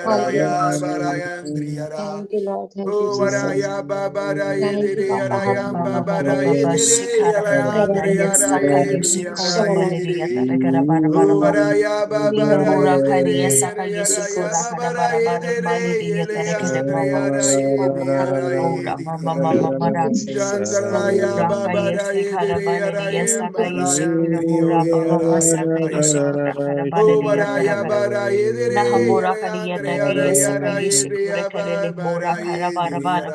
Araya Hallelujah. Barayandriyara. Thank you, Lord. Thank you, O Jesus. Varaya Babara Thank you, Yedere Papa. Arayam Hallelujah. Babara Hallelujah. Yedere Yalayandriyara Yedriyara Yedere. O Varaya Babara Yedere Yaraya Babara Yedere Yalayandriyara Yedriyara Yedriyara. Chandraya Babara Yedere Yarayam Barayandriyo Yarayandriyara. O Varaya Bara Yedere Yarayandriyara Yara Yedriya Babara Yedriyara.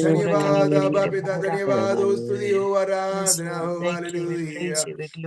धन्यवाद अब्बा पिता धन्यवाद हो स्तुति हो आराधना हो hallelujah.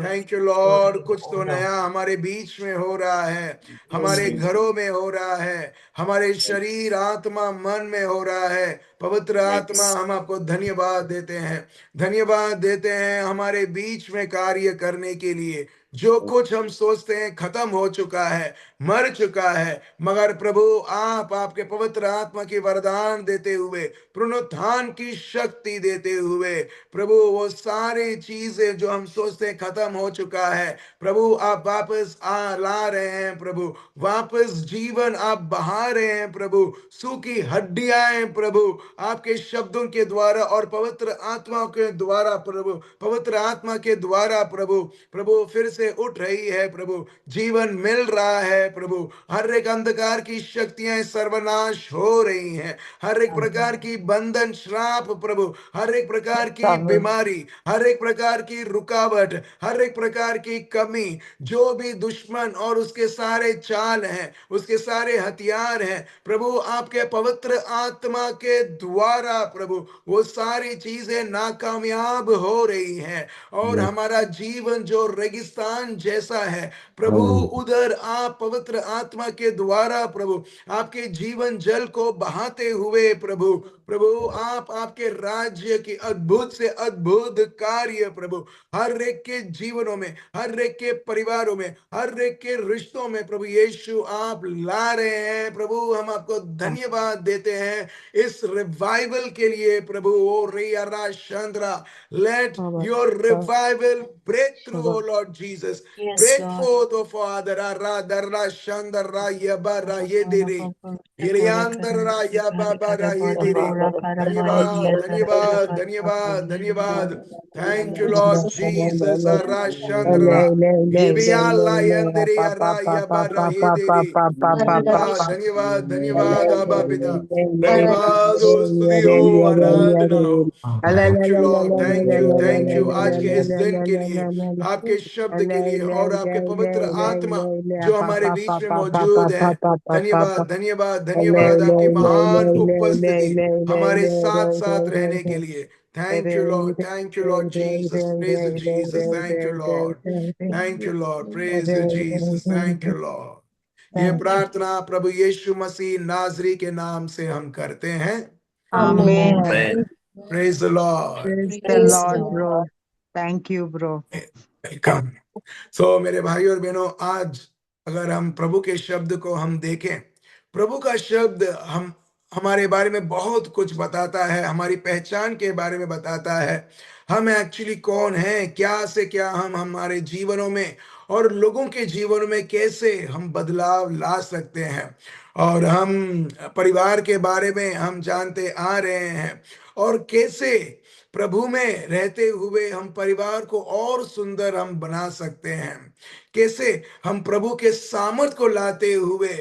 Thank you Lord. कुछ तो नया हमारे बीच में हो रहा है, हमारे घरों में हो रहा है, हमारे शरीर आत्मा मन में हो रहा है। पवित्र आत्मा हम आपको धन्यवाद देते हैं, धन्यवाद देते हैं हमारे बीच में कार्य करने के लिए। जो कुछ हम सोचते हैं खत्म हो चुका है, मर चुका है, मगर प्रभु आप आपके पवित्र आत्मा की वरदान देते हुए, पुनरुत्थान की शक्ति देते हुए प्रभु वो सारी चीजें जो हम सोचते हैं खत्म हो चुका है, प्रभु आप वापस ला रहे हैं। प्रभु वापस जीवन आप बहा रहे हैं। प्रभु सूखी हड्डियां प्रभु आपके शब्दों के द्वारा और पवित्र आत्मा के द्वारा, प्रभु पवित्र आत्मा के द्वारा प्रभु प्रभु फिर से उठ रही है। प्रभु जीवन मिल रहा है। प्रभु हर एक अंधकार की शक्तियां सर्वनाश हो रही हैं, हर एक प्रकार की बंधन श्राप प्रभु, हर एक प्रकार की बीमारी, हर एक प्रकार की रुकावट, हर एक प्रकार की कमी, जो भी दुश्मन और उसके सारे चाल हैं, उसके सारे हथियार हैं, प्रभु आपके पवित्र आत्मा के द्वारा प्रभु वो सारी चीजें नाकामयाब हो रही हैं। और हमारा जीवन जो रेगिस्तान जैसा है प्रभु, उधर आप पवित्र आत्मा के द्वारा प्रभु आपके जीवन जल को बहाते हुए प्रभु प्रभु आप आपके राज्य की अद्भुत से अद्भुत कार्य प्रभु हर एक के जीवनों में, हर एक के परिवारों में, हर एक के रिश्तों में प्रभु यीशु आप ला रहे हैं। प्रभु हम आपको धन्यवाद देते हैं इस रिवाइवल के लिए। प्रभु ओ रियारा चंद्रा, let your revival break through, oh Lord Jesus. Break forth, oh Father. Ra Chandra Yabara Yediri. Iriandara Yababara Yediri. धन्यवाद धन्यवाद धन्यवाद धन्यवाद। Thank you Lord Jesus. Ra Chandra ये भी आलायंदरी अरा यबरा येदेरी। धन्यवाद धन्यवाद धन्यवाद आबा पिता, धन्यवाद हो स्तुति हो आराधना हो। Thank you Lord, thank you आज के इस दिन के लिए, आपके शब्द के लिए और आपके पवित्र आत्मा जो हमारे बीच में मौजूद है। धन्यवाद धन्यवाद धन्यवाद आपकी महान उपस्थिति हमारे साथ साथ रहने के लिए। Thank you Lord Jesus, praise Jesus, thank you Lord, thank you Lord, praise Jesus, thank you Lord. ये प्रार्थना प्रभु यीशु मसीह नाजरी के नाम से हम करते हैं। Amen. Praise the Lord. Praise the Praise Lord, God. bro. Thank you, bro. Welcome. So मेरे भाई और बहनों, आज अगर हम प्रभु के शब्द को हम देखें, प्रभु का शब्द हम हमारे बारे में बहुत कुछ बताता है, हमारी पहचान के बारे में बताता है, हम एक्चुअली कौन हैं, क्या से क्या हम हमारे जीवनों में और लोगों के जीवनों में कैसे हम बदलाव ला सकते हैं। और हम परिवार के बारे में हम जानते आ रहे हैं और कैसे प्रभु में रहते हुए हम परिवार को और सुंदर हम बना सकते हैं, कैसे हम प्रभु के सामर्थ को लाते हुए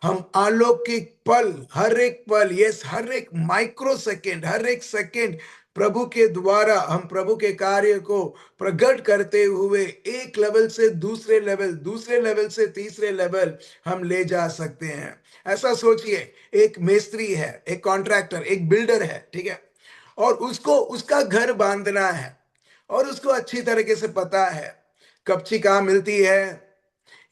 हम अलौकिक पल, हर एक पल, यस हर एक माइक्रो सेकेंड, हर एक सेकेंड प्रभु के द्वारा हम प्रभु के कार्य को प्रकट करते हुए एक लेवल से दूसरे लेवल, दूसरे लेवल से तीसरे लेवल हम ले जा सकते हैं। ऐसा सोचिए, एक मिस्त्री है, एक कॉन्ट्रैक्टर, एक बिल्डर है, ठीक है, और उसको उसका घर बांधना है और उसको अच्छी तरीके से पता है कच्ची कहाँ मिलती है,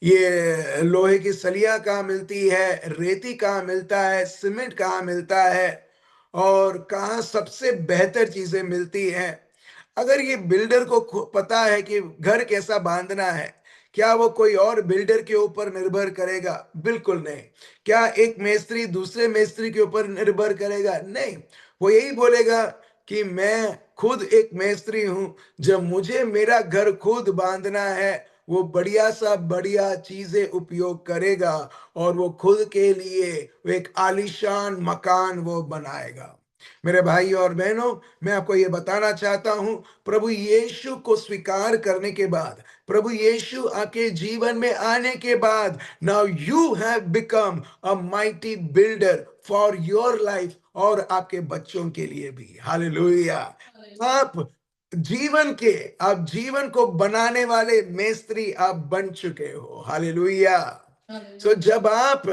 ये लोहे की सलिया कहाँ मिलती है, रेती कहाँ मिलता है, सीमेंट कहाँ मिलता है और कहाँ सबसे बेहतर चीजें मिलती हैं। अगर ये बिल्डर को पता है कि घर कैसा बांधना है, क्या वो कोई और बिल्डर के ऊपर निर्भर करेगा? बिल्कुल नहीं। क्या एक मिस्त्री दूसरे मिस्त्री के ऊपर निर्भर करेगा? नहीं। वो यही बोलेगा कि मैं खुद एक मिस्त्री हूं, जब मुझे मेरा घर खुद बांधना है वो बढ़िया सा बढ़िया चीजें उपयोग करेगा और वो खुद के लिए वो एक आलीशान मकान वो बनाएगा। मेरे भाई और बहनों, मैं आपको ये बताना चाहता हूं, प्रभु यीशु को स्वीकार करने के बाद, प्रभु यीशु आपके जीवन में आने के बाद, now you have become a mighty builder for your life और आपके बच्चों के लिए भी। हालेलुया। आप आप जीवन को बनाने वाले मेस्त्री आप बन चुके हो। हालेलुया। तो जब आप,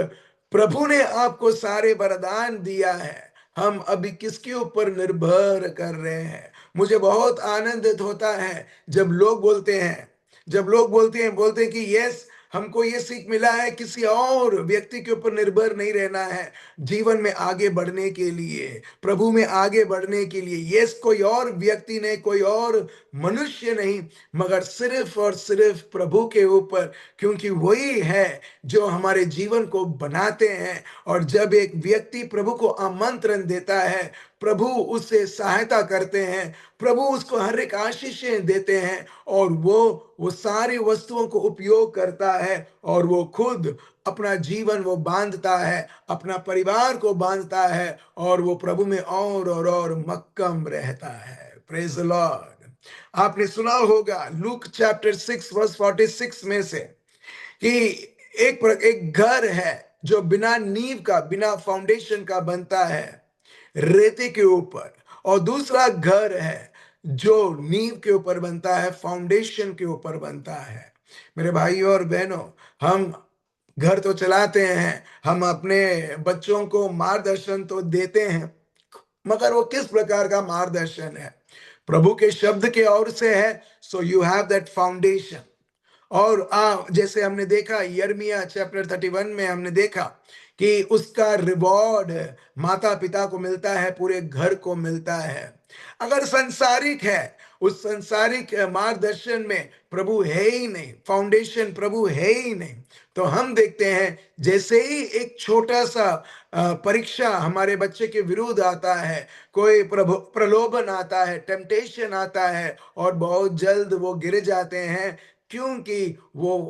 प्रभु ने आपको सारे वरदान दिया है, हम अभी किसके ऊपर निर्भर कर रहे हैं? मुझे बहुत आनंदित होता है जब लोग बोलते हैं कि यस, हमको ये सीख मिला है, किसी और व्यक्ति के ऊपर निर्भर नहीं रहना है जीवन में आगे बढ़ने के लिए, प्रभु में आगे बढ़ने के लिए। यस, कोई और व्यक्ति नहीं, कोई और मनुष्य नहीं, मगर सिर्फ और सिर्फ प्रभु के ऊपर, क्योंकि वही है जो हमारे जीवन को बनाते हैं। और जब एक व्यक्ति प्रभु को आमंत्रण देता है, प्रभु उससे सहायता करते हैं, प्रभु उसको हर एक आशीषें देते हैं, और वो सारी वस्तुओं को उपयोग करता है, और वो खुद अपना जीवन वो बांधता है, अपना परिवार को बांधता है, और वो प्रभु में और मक्कम रहता है। Praise the Lord. आपने सुना होगा लूक चैप्टर 6 वर्स 46 में से कि एक घर है जो बिना नींव का, बिना फाउंडेशन का बनता है रेते के ऊपर, और दूसरा घर है जो नींव के ऊपर बनता है, फाउंडेशन के ऊपर बनता है। मेरे भाइयों और बहनों, हम घर तो चलाते हैं, हम अपने बच्चों को मार्गदर्शन तो देते हैं, मगर वो किस प्रकार का मार्गदर्शन है? प्रभु के शब्द के ओर से है। So you have that foundation. और जैसे हमने देखा यिर्मयाह चैप्टर 31 में हमने देखा कि उसका रिवॉर्ड माता पिता को मिलता है, पूरे घर को मिलता है। अगर संसारिक है, उस संसारिक मार्गदर्शन में प्रभु है ही नहीं, फाउंडेशन प्रभु है ही नहीं, तो हम देखते हैं जैसे ही एक छोटा सा परीक्षा हमारे बच्चे के विरुद्ध आता है, कोई प्रलोभन आता है, टेम्पटेशन आता है, और बहुत जल्द वो गिर जाते हैं, क्योंकि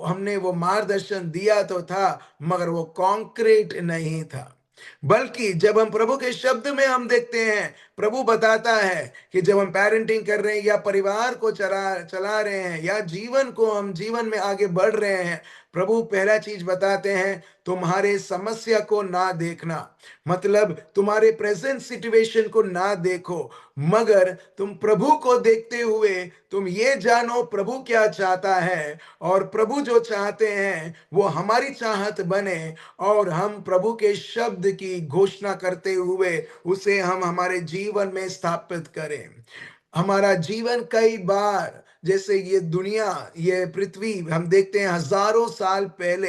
हमने वो मार्गदर्शन दिया तो था, मगर वो कॉन्क्रीट नहीं था। बल्कि जब हम प्रभु के शब्द में हम देखते हैं, प्रभु बताता है कि जब हम पेरेंटिंग कर रहे हैं, या परिवार को चला रहे हैं, या जीवन में आगे बढ़ रहे हैं, प्रभु पहला चीज बताते हैं, तुम्हारे समस्या को ना देखना, मतलब तुम्हारे प्रेजेंट सिचुएशन को ना देखो, मगर तुम प्रभु को देखते हुए तुम ये जानो प्रभु क्या चाहता है, और प्रभु जो चाहते हैं वो हमारी चाहत बने, और हम प्रभु के शब्द की घोषणा करते हुए उसे हम हमारे जीवन में स्थापित करें। हमारा जीवन कई बार, जैसे ये दुनिया, ये पृथ्वी, हम देखते हैं हजारों साल पहले,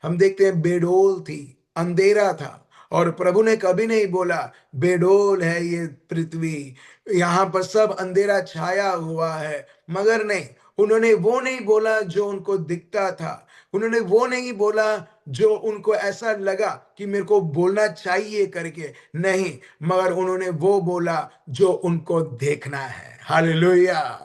हम देखते हैं बेडोल थी, अंधेरा था, और प्रभु ने कभी नहीं बोला बेडोल है ये पृथ्वी, यहाँ पर सब अंधेरा छाया हुआ है। मगर नहीं, उन्होंने वो नहीं बोला जो उनको दिखता था, उन्होंने वो नहीं बोला जो उनको ऐसा लगा कि मेरे को बोलना चाहिए करके, नहीं, मगर उन्होंने वो बोला जो उनको देखना है। हालेलुया।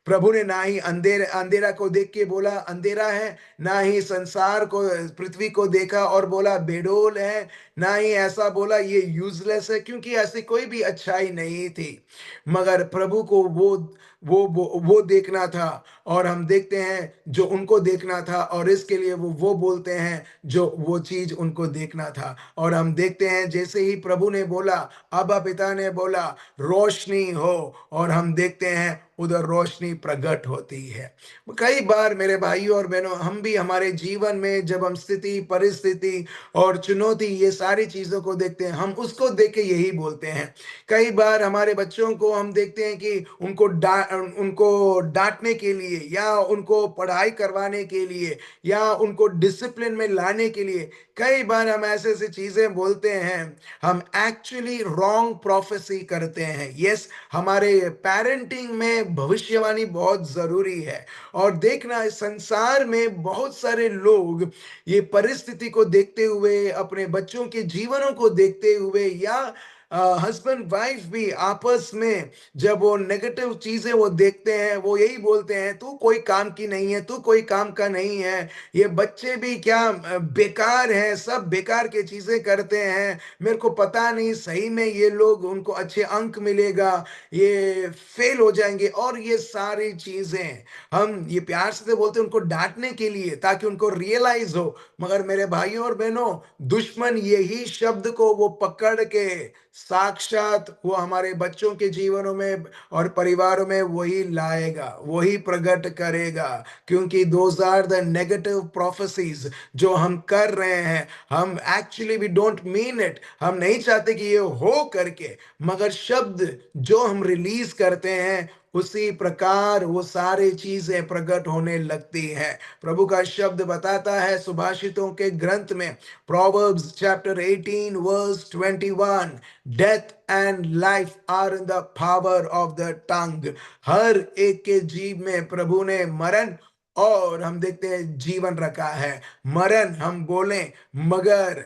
प्रभु ने ना ही अंधेरा को देख के बोला अंधेरा है, ना ही संसार को, पृथ्वी को देखा और बोला बेडोल है, ना ही ऐसा बोला ये यूजलेस है, क्योंकि ऐसी कोई भी अच्छाई नहीं थी, मगर प्रभु को वो देखना था, और हम देखते हैं जो उनको देखना था, और इसके लिए वो बोलते हैं जो वो चीज उनको देखना था। और हम देखते हैं जैसे ही प्रभु ने बोला, अब्बा पिता ने बोला रोशनी हो, और हम देखते हैं उधर रोशनी प्रकट होती है। कई बार मेरे भाइयों और बहनों, हम भी हमारे जीवन में जब हम स्थिति, परिस्थिति और चुनौती, ये सारी चीजों को देखते हैं, हम उसको देख के यही बोलते हैं। कई बार हमारे बच्चों को हम देखते हैं कि उनको डांटने के लिए, या उनको पढ़ाई करवाने के लिए, या उनको डिसिप्लिन में लाने के लिए, कई बार हम ऐसे ऐसे चीजें बोलते हैं, हम एक्चुअली रॉन्ग प्रोफेसी करते हैं। यस, हमारे पेरेंटिंग में भविष्यवाणी बहुत जरूरी है। और देखना, इस संसार में बहुत सारे लोग ये परिस्थिति को देखते हुए, अपने बच्चों के जीवनों को देखते हुए, या हस्बैंड वाइफ भी आपस में जब वो नेगेटिव चीजें वो देखते हैं, वो यही बोलते हैं, तू कोई काम की नहीं है, तू कोई काम का नहीं है, ये बच्चे भी क्या बेकार हैं, सब बेकार की चीजें करते हैं, मेरे को पता नहीं सही में ये लोग उनको अच्छे अंक मिलेगा, ये फेल हो जाएंगे, और ये सारी चीजें हम ये प्यार से तो बोलते हैं उनको डांटने के लिए ताकि उनको रियलाइज हो। मगर मेरे भाइयों और बहनों, दुश्मन यही शब्द को वो पकड़ के साक्षात वो हमारे बच्चों के जीवनों में और परिवारों में वही लाएगा, वही प्रकट करेगा, क्योंकि those are the negative prophecies जो हम कर रहे हैं। हम actually we don't mean it, हम नहीं चाहते कि ये हो करके, मगर शब्द जो हम रिलीज करते हैं उसी प्रकार वो सारी चीजें प्रकट होने लगती हैं। प्रभु का शब्द बताता है सुभाषितों के ग्रंथ में, Proverbs chapter 18 verse 21, death and life are in the power of the tongue. हर एक के जीव में प्रभु ने मरण और हम देखते हैं जीवन रखा है। मरण हम बोलें, मगर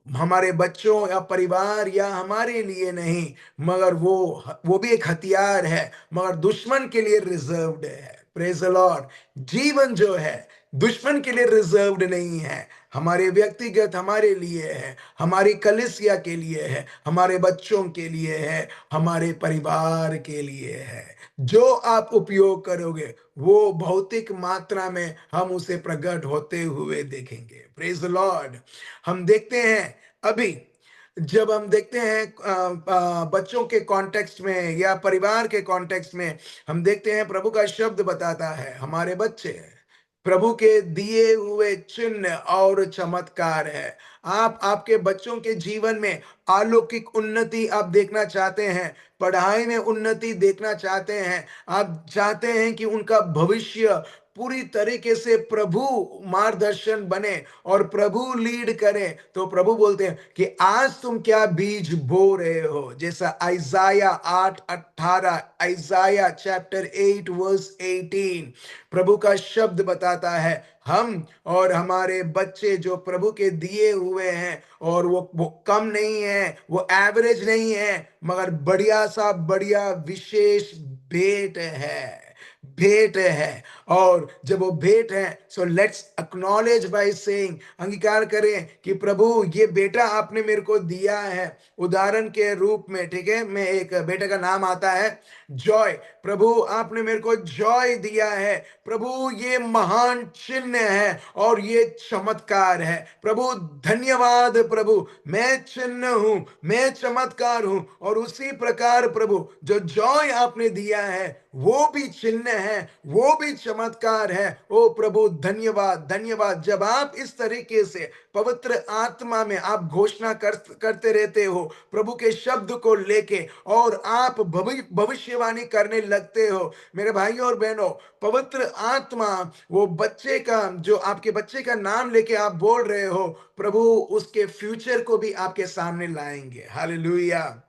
हमारे बच्चों या परिवार या हमारे लिए नहीं, मगर वो भी एक हथियार है, मगर दुश्मन के लिए रिजर्व्ड है। Praise the Lord. जीवन जो है दुश्मन के लिए रिजर्व्ड नहीं है, हमारे व्यक्तिगत हमारे लिए है, हमारी कलीसिया के लिए है, हमारे बच्चों के लिए है, हमारे परिवार के लिए है। जो आप उपयोग करोगे वो भौतिक मात्रा में हम उसे प्रकट होते हुए देखेंगे। Praise the Lord. हम देखते हैं अभी, जब हम देखते हैं बच्चों के कॉन्टेक्स्ट में या परिवार के कॉन्टेक्स्ट में, हम देखते हैं प्रभु का शब्द बताता है हमारे बच्चे प्रभु के दिए हुए चिन्ह और चमत्कार है। आप आपके बच्चों के जीवन में अलौकिक उन्नति आप देखना चाहते हैं, पढ़ाई में उन्नति देखना चाहते हैं, आप चाहते हैं कि उनका भविष्य पूरी तरीके से प्रभु मार्गदर्शन बने और प्रभु लीड करे, तो प्रभु बोलते हैं कि आज तुम क्या बीज बो रहे हो। जैसा आइजाया 8:18, आइजाया चैप्टर 8 वर्स 18, प्रभु का शब्द बताता है हम और हमारे बच्चे जो प्रभु के दिए हुए हैं, और वो कम नहीं है, वो एवरेज नहीं है, मगर बढ़िया सा बढ़िया विशेष भेंट है, भेंट है। और जब वो भेंट है, so let's acknowledge by saying, अंगीकार करें कि प्रभु ये बेटा आपने मेरे को दिया है उदाहरण के रूप में, ठीक है, मैं एक बेटे का नाम आता है जॉय। प्रभु आपने मेरे को जॉय दिया है, प्रभु ये महान चिन्ह है और ये चमत्कार है। प्रभु धन्यवाद प्रभु, मैं चिन्ह हूं, मैं चमत्कार हूं, और उसी प्रकार प्रभु जो जॉय आपने दिया है वो भी चिन्ह है, वो भी चमत्कार है। ओ प्रभु धन्यवाद धन्यवाद। जब आप इस तरीके से पवित्र आत्मा में आप घोषणा करते रहते हो प्रभु के शब्द को लेके, और आप भविष्यवाणी करने लगते हो, मेरे भाइयों और बहनों, पवित्र आत्मा वो बच्चे का, जो आपके बच्चे का नाम लेके आप बोल रहे हो, प्रभु उसके फ्यूचर को भी आपके सामने लाएंगे। हालेलुया।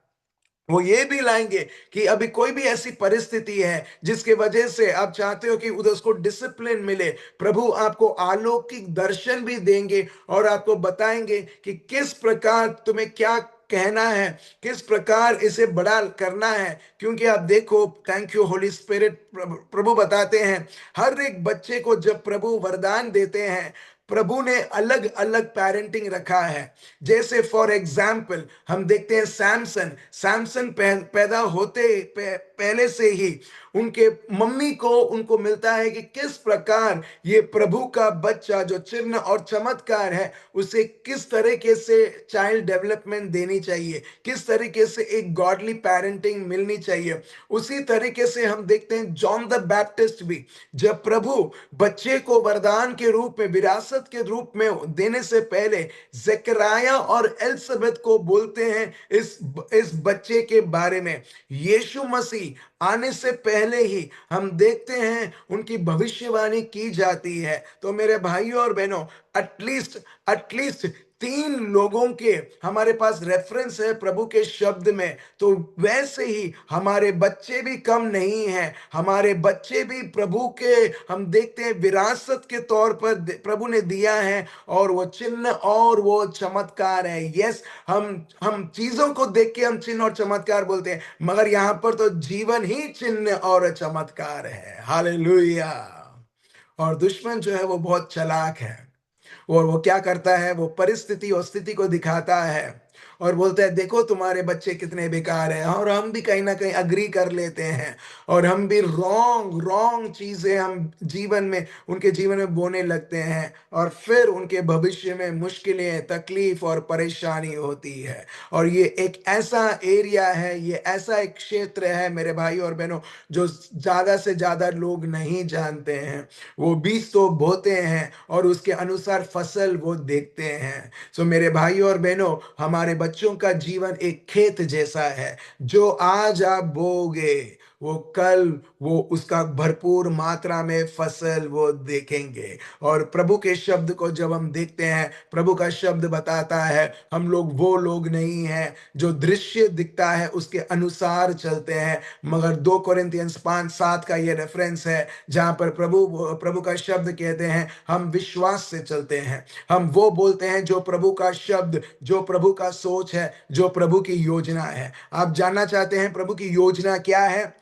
वो ये भी लाएंगे कि अभी कोई भी ऐसी परिस्थिति है जिसके वजह से आप चाहते हो कि उधर उसको डिसिप्लिन मिले, प्रभु आपको अलौकिक दर्शन भी देंगे और आपको बताएंगे कि किस प्रकार तुम्हें क्या कहना है, किस प्रकार इसे बड़ा करना है। क्योंकि आप देखो, थैंक यू होली स्पिरिट, प्रभु बताते हैं हर एक बच्चे को जब प्रभु वरदान देते हैं, प्रभु ने अलग अलग पेरेंटिंग रखा है। जैसे फॉर एग्जाम्पल हम देखते हैं सैमसन, सैमसन पैदा होते पहले से ही उनके मम्मी को उनको मिलता है कि किस प्रकार ये प्रभु का बच्चा जो चिन्ह और चमत्कार है उसे किस तरीके से चाइल्ड डेवलपमेंट देनी चाहिए, किस तरीके से एक गॉडली पेरेंटिंग मिलनी चाहिए। उसी तरीके से हम देखते हैं जॉन द बैप्टिस्ट भी, जब प्रभु बच्चे को वरदान के रूप में, विरासत के रूप में देने से पहले जकरिया और एलिसबेथ को बोलते हैं इस बच्चे के बारे में। यीशु मसीह आने से पहले ही हम देखते हैं उनकी भविष्यवाणी की जाती है। तो मेरे भाइयों और बहनों, एटलीस्ट 3 लोगों के हमारे पास रेफरेंस है प्रभु के शब्द में, तो वैसे ही हमारे बच्चे भी कम नहीं हैं। हमारे बच्चे भी प्रभु के हम देखते हैं विरासत के तौर पर प्रभु ने दिया है, और वो चिन्ह और वो चमत्कार है। यस, हम चीजों को देख के हम चिन्ह और चमत्कार बोलते हैं, मगर यहां पर तो जीवन ही चिन्ह और चमत्कार है। हालेलुया। और दुश्मन जो है वो बहुत चालाक है, और वो क्या करता है, वो परिस्थिति और स्थिति को दिखाता है और बोलता है देखो तुम्हारे बच्चे कितने बेकार हैं, और हम भी कहीं ना कहीं अग्री कर लेते हैं, और हम भी रॉन्ग रॉन्ग चीजें हम जीवन में उनके जीवन में बोने लगते हैं, और फिर उनके भविष्य में मुश्किलें, तकलीफ और परेशानी होती है। और ये एक ऐसा एरिया है, ये ऐसा एक क्षेत्र है मेरे भाई और बहनों, जो ज्यादा से ज्यादा लोग नहीं जानते हैं। वो बीज तो बोते हैं और उसके अनुसार फसल वो देखते हैं। सो मेरे भाई और बहनों, हमारे बच्चों का जीवन एक खेत जैसा है, जो आज आप बोओगे वो कल वो उसका भरपूर मात्रा में फसल वो देखेंगे। और प्रभु के शब्द को जब हम देखते हैं, प्रभु का शब्द बताता है हम लोग वो लोग नहीं हैं जो दृश्य दिखता है उसके अनुसार चलते हैं, मगर 2 कोरिन्थियंस 5:7 का ये रेफरेंस है, जहां पर प्रभु का शब्द कहते हैं हम विश्वास से चलते हैं। हम वो बोलते हैं जो प्रभु का शब्द, जो प्रभु का सोच है, जो प्रभु की योजना है। आप जानना चाहते हैं प्रभु की योजना क्या है?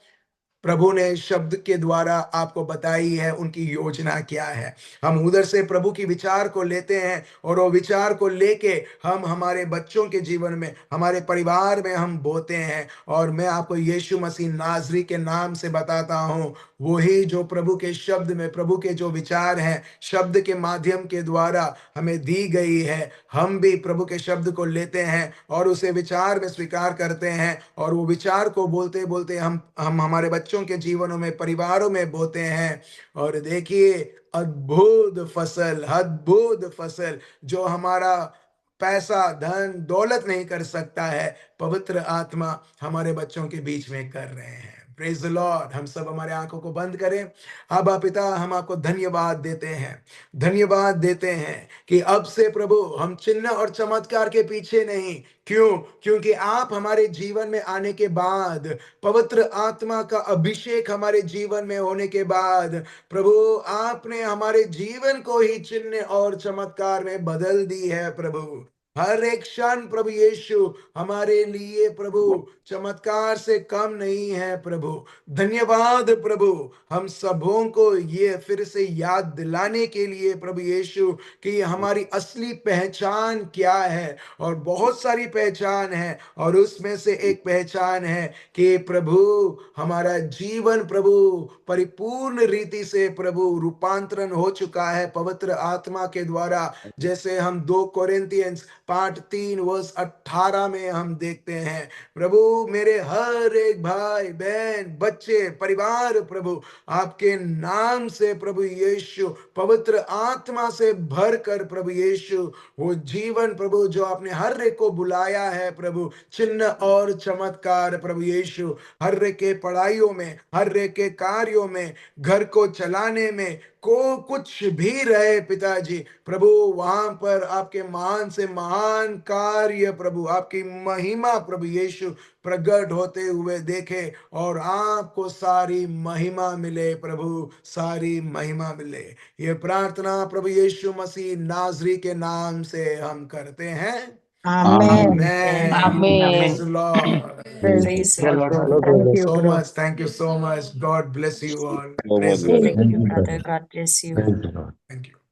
प्रभु ने शब्द के द्वारा आपको बताई है उनकी योजना क्या है। हम उधर से प्रभु की विचार को लेते हैं, और वो विचार को लेके हम हमारे बच्चों के जीवन में, हमारे परिवार में हम बोते हैं। और मैं आपको यीशु मसीह नाजरी के नाम से बताता हूं, वही जो प्रभु के शब्द में, प्रभु के जो विचार हैं शब्द के माध्यम के द्वारा हमें दी गई है, हम भी प्रभु के शब्द को लेते हैं और उसे विचार में स्वीकार करते हैं, और वो विचार को बोलते बोलते हम हमारे बच्चों के जीवनों में, परिवारों में बोते हैं। और देखिए अद्भुत फसल जो हमारा पैसा, धन, दौलत नहीं कर सकता है, पवित्र आत्मा हमारे बच्चों के बीच में कर रहे हैं। Praise the Lord. हम सब हमारे आंखों को बंद करें। अब पिता, हम आपको धन्यवाद देते हैं, धन्यवाद देते हैं कि अब से प्रभु हम चिन्ह और चमत्कार के पीछे नहीं। क्यों? क्योंकि आप हमारे जीवन में आने के बाद, पवित्र आत्मा का अभिषेक हमारे जीवन में होने के बाद, प्रभु आपने हमारे जीवन को ही चिन्ह और चमत्कार में बदल दी है। प्रभु हर एक क्षण प्रभु यीशु हमारे लिए प्रभु चमत्कार से कम नहीं है। प्रभु धन्यवाद प्रभु, हम सबों को ये फिर से याद दिलाने के लिए प्रभु यीशु कि हमारी असली पहचान क्या है। और बहुत सारी पहचान है, और उसमें से एक पहचान है कि प्रभु हमारा जीवन प्रभु परिपूर्ण रीति से प्रभु रूपांतरण हो चुका है पवित्र आत्मा के द्वारा। जैसे हम 2 कोरिन्थियंस पाठ 3:18 में हम देखते हैं, प्रभु मेरे हर एक भाई बहन, बच्चे, परिवार प्रभु आपके नाम से प्रभु यीशु पवित्र आत्मा से भरकर प्रभु यीशु वो जीवन प्रभु जो आपने हर एक को बुलाया है प्रभु, चिन्ह और चमत्कार प्रभु यीशु हर एक के पढ़ाइयों में, हर एक के कार्यों में, घर को चलाने में, को कुछ भी रहे पिताजी प्रभु, वहां पर आपके महान से महान कार्य प्रभु, आपकी महिमा प्रभु यीशु प्रकट होते हुए देखे, और आपको सारी महिमा मिले प्रभु, सारी महिमा मिले। ये प्रार्थना प्रभु यीशु मसीह नाजरी के नाम से हम करते हैं। Amen. Amen. Amen. Praise the Lord. Praise the Lord. Lord. Thank you, So bro. much. Thank you so much. God bless you all. Lord. Praise the Lord. Thank you, brother. God bless you. Thank you, Lord. Thank you.